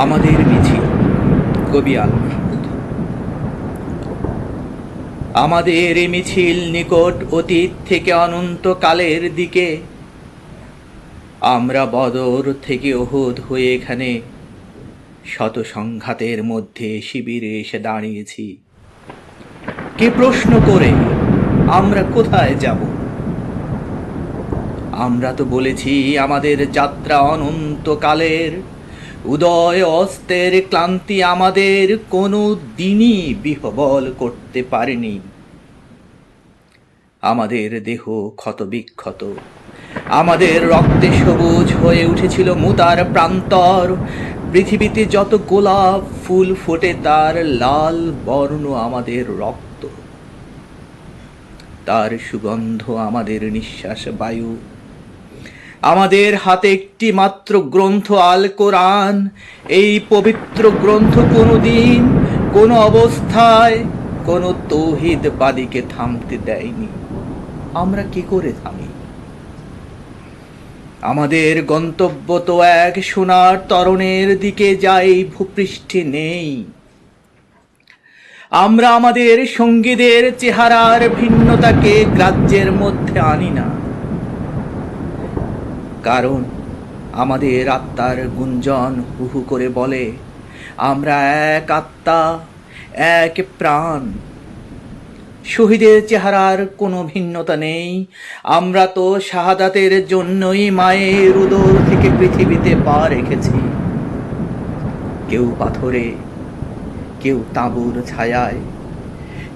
আমাদের মিছিল। কবি আল মাহমুদ। আমাদের এই মিছিল নিকট অতীত থেকে অনন্তকালের দিকে। আমরা বদর থেকে উহুদ হয়ে এখানে শত সংঘাতের মধ্যে শিবিরে এসে দাঁড়িয়েছি। কে প্রশ্ন করে আমরা কোথায় যাব? আমরা তো বলেছি আমাদের যাত্রা অনন্তকালের। উদয় অস্তের ক্লান্তি আমাদের কোনো দিনই বিহবল করতে পারেনি। আমাদের দেহ ক্ষত বিক্ষত, আমাদের রক্তে সবুজ হয়ে উঠেছিল মুতার প্রান্তর। পৃথিবীতে যত গোলাপ ফুল ফোটে তার লাল বর্ণ আমাদের রক্ত, তার সুগন্ধ আমাদের নিঃশ্বাস বায়ু। আমাদের হাতে একটি মাত্র গ্রন্থ আল কোরআন। এই পবিত্র গ্রন্থ কোনোদিন কোনো অবস্থায় কোনো তৌহিদবাদীকে থামতে দেয়নি। আমরা কি করে থামি? আমাদের গন্তব্য তো এক সোনার তরণের দিকে, যাই ভূপৃষ্ঠে নেই। আমরা আমাদের সঙ্গীদের চেহারার ভিন্নতাকে গ্রাহ্যের মধ্যে আনি না, কারণ আমাদের আত্মার গুঞ্জন হুহু করে বলে আমরা এক আত্মা, এক প্রাণ। শহীদের চেহারার কোনো ভিন্নতা নেই। আমরা তো শাহাদাতের জন্যই মায়ের উদর থেকে পৃথিবীতে পা রেখেছি। কেউ পাথরে, কেউ তাঁবুর ছায়ায়,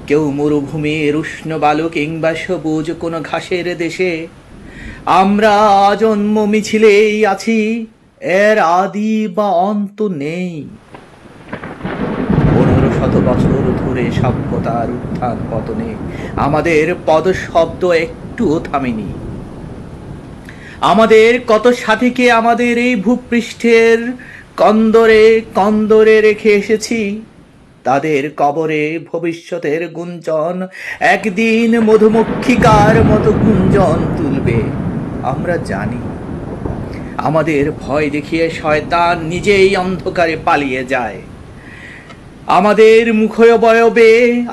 কেউ মরুভূমির উষ্ণ বালু কিংবা সবুজ কোনো ঘাসের দেশে। আমরা আজন্ম মিছিলেই আছি, এর আদি বা অন্ত নেই। 1500 বছর ধরে সভ্যতার উত্থান পতনে আমাদের পদশব্দ একটুও থামেনি। আমাদের কত সাথীকে আমাদের এই ভূপৃষ্ঠের কন্দরে কন্দরে রেখে এসেছি। তাদের কবরে ভবিষ্যতের গুঞ্জন একদিন মধুমক্ষিকার মতো গুঞ্জন তুলবে। আমরা জানি আমাদের ভয় দেখিয়ে শয়তান নিজেই অন্ধকারে পালিয়ে যায়। আমাদের মুখবয়বে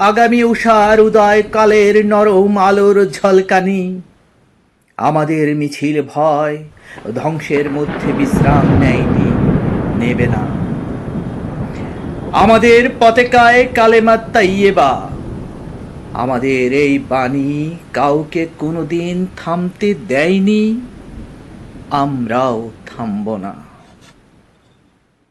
আগামী উষার উদয় কালের নরম আলোর ঝলকানি। আমাদের মিছিল ভয় ধ্বংসের মধ্যে বিশ্রাম নেয়নি, নেবে না। আমাদের পতাকায় কালেমা তাইয়েবা। আমাদের এই বাণী কাউকে কোনোদিন থামতে দেয়নি, আমরাও থামব না।